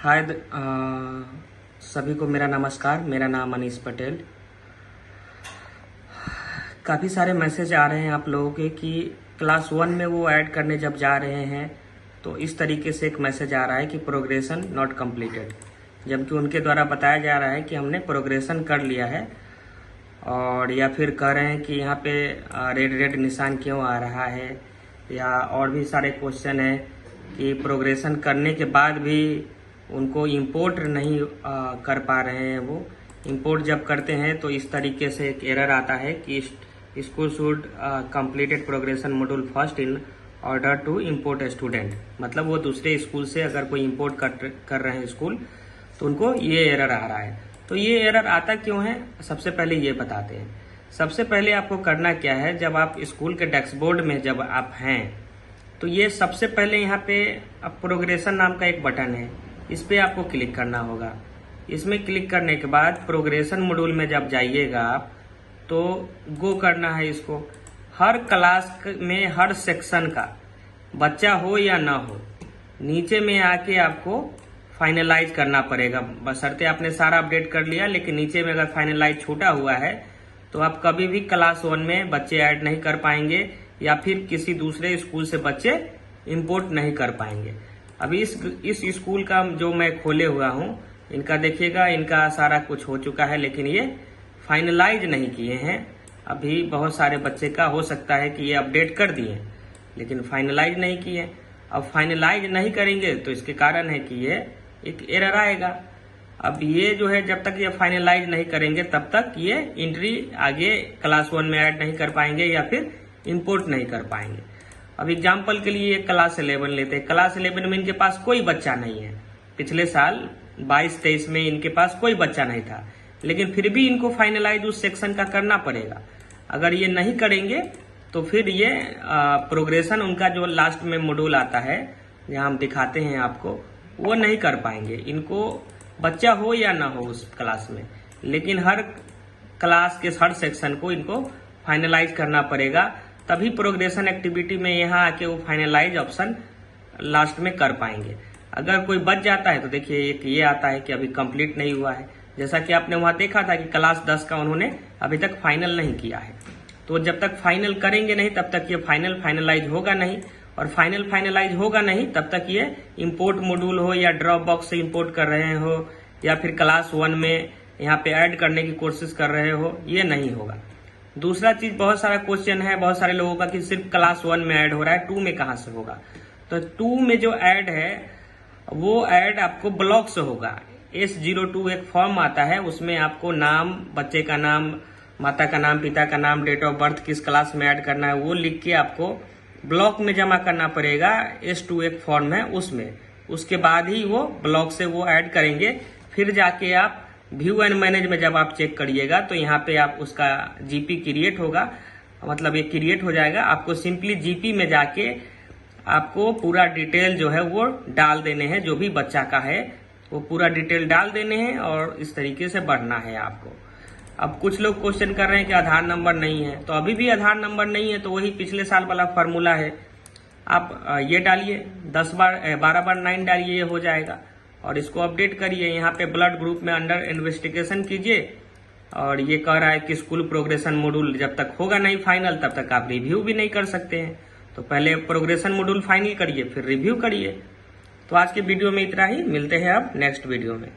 हाय सभी को मेरा नमस्कार। मेरा नाम मनीष पटेल। काफ़ी सारे मैसेज आ रहे हैं आप लोगों के कि क्लास 1 में वो ऐड करने जब जा रहे हैं तो इस तरीके से एक मैसेज आ रहा है कि प्रोग्रेशन नॉट कंप्लीटेड, जबकि उनके द्वारा बताया जा रहा है कि हमने प्रोग्रेशन कर लिया है। और या फिर कह रहे हैं कि यहाँ पे रेड रेड निशान क्यों आ रहा है, या और भी सारे क्वेश्चन है कि प्रोग्रेशन करने के बाद भी उनको इंपोर्ट नहीं कर पा रहे हैं। वो इंपोर्ट जब करते हैं तो इस तरीके से एक एरर आता है कि school should completed progression module first in order to import student. मतलब वो दूसरे स्कूल से अगर कोई इंपोर्ट कर रहे हैं स्कूल तो उनको ये एरर आ रहा है। तो ये एरर आता क्यों है, सबसे पहले ये बताते हैं। सबसे पहले आपको करना क्या है, जब आप स्कूल के डैशबोर्ड में जब आप हैं तो ये सबसे पहले यहाँ पे प्रोग्रेशन नाम का एक बटन है, इस पे आपको क्लिक करना होगा। इसमें क्लिक करने के बाद प्रोग्रेशन मॉड्यूल में जब जाइएगा आप तो गो करना है इसको। हर क्लास में हर सेक्शन का बच्चा हो या ना हो, नीचे में आके आपको फाइनलाइज करना पड़ेगा। बशर्ते आपने सारा अपडेट कर लिया, लेकिन नीचे में अगर फाइनलाइज छूटा हुआ है तो आप कभी भी क्लास 1 में बच्चे ऐड नहीं कर पाएंगे, या फिर किसी दूसरे स्कूल से बच्चे इंपोर्ट नहीं कर पाएंगे। अभी इस स्कूल का जो मैं खोले हुआ हूँ, इनका देखिएगा, इनका सारा कुछ हो चुका है, लेकिन ये फाइनलाइज नहीं किए हैं। अभी बहुत सारे बच्चे का हो सकता है कि ये अपडेट कर दिए लेकिन फाइनलाइज नहीं किए। अब फाइनलाइज नहीं करेंगे तो इसके कारण है कि ये एक एरर आएगा। अब ये जो है, जब तक ये फाइनलाइज नहीं करेंगे तब तक ये एंट्री आगे क्लास 1 में ऐड नहीं कर पाएंगे या फिर इंपोर्ट नहीं कर पाएंगे। अब एग्जाम्पल के लिए क्लास 11 लेते हैं। क्लास 11 में इनके पास कोई बच्चा नहीं है। पिछले साल 22-23 में इनके पास कोई बच्चा नहीं था, लेकिन फिर भी इनको फाइनलाइज उस सेक्शन का करना पड़ेगा। अगर ये नहीं करेंगे तो फिर ये प्रोग्रेशन उनका जो लास्ट में मॉड्यूल आता है, जहाँ हम दिखाते हैं आपको, वो नहीं कर पाएंगे। इनको बच्चा हो या ना हो उस क्लास में, लेकिन हर क्लास के हर सेक्शन को इनको फाइनलाइज करना पड़ेगा, तभी प्रोग्रेशन एक्टिविटी में यहाँ आके वो फाइनलाइज ऑप्शन लास्ट में कर पाएंगे। अगर कोई बच जाता है तो देखिए एक ये आता है कि अभी कंप्लीट नहीं हुआ है। जैसा कि आपने वहां देखा था कि क्लास 10 का उन्होंने अभी तक फाइनल नहीं किया है। तो जब तक फाइनल करेंगे नहीं तब तक ये फाइनलाइज होगा नहीं, और फाइनलाइज होगा नहीं तब तक ये इंपोर्ट मॉड्यूल हो या ड्रॉप बॉक्स से इंपोर्ट कर रहे हो या फिर क्लास 1 में यहाँ पे ऐड करने की कोशिश कर रहे हो, ये नहीं होगा। दूसरा चीज, बहुत सारा क्वेश्चन है बहुत सारे लोगों का कि सिर्फ क्लास 1 में ऐड हो रहा है, 2 में कहाँ से होगा। तो 2 में जो ऐड है वो ऐड आपको ब्लॉक से होगा। S02 एक फॉर्म आता है, उसमें आपको नाम, बच्चे का नाम, माता का नाम, पिता का नाम, डेट ऑफ बर्थ, किस क्लास में ऐड करना है, वो लिख के आपको ब्लॉक में जमा करना पड़ेगा। S2 एक फॉर्म है उसमें, उसके बाद ही वो ब्लॉक से वो ऐड करेंगे। फिर जाके आप व्यू एंड मैनेज में जब आप चेक करिएगा तो यहाँ पे आप उसका जीपी क्रिएट होगा, मतलब ये क्रिएट हो जाएगा। आपको सिंपली जीपी में जाके आपको पूरा डिटेल जो है वो डाल देने हैं, जो भी बच्चा का है वो पूरा डिटेल डाल देने हैं और इस तरीके से बढ़ना है आपको। अब कुछ लोग क्वेश्चन कर रहे हैं कि आधार नंबर नहीं है, तो अभी भी आधार नंबर नहीं है तो वही पिछले साल वाला फॉर्मूला है। आप ये डालिए 12 बार 9 डालिए, ये हो जाएगा। और इसको अपडेट करिए, यहाँ पे ब्लड ग्रुप में अंडर इन्वेस्टिगेशन कीजिए। और ये कह रहा है कि स्कूल प्रोग्रेशन मॉड्यूल जब तक होगा नहीं फाइनल तब तक आप रिव्यू भी नहीं कर सकते हैं। तो पहले प्रोग्रेशन मॉड्यूल फाइनल करिए, फिर रिव्यू करिए। तो आज के वीडियो में इतना ही, मिलते हैं अब नेक्स्ट वीडियो में।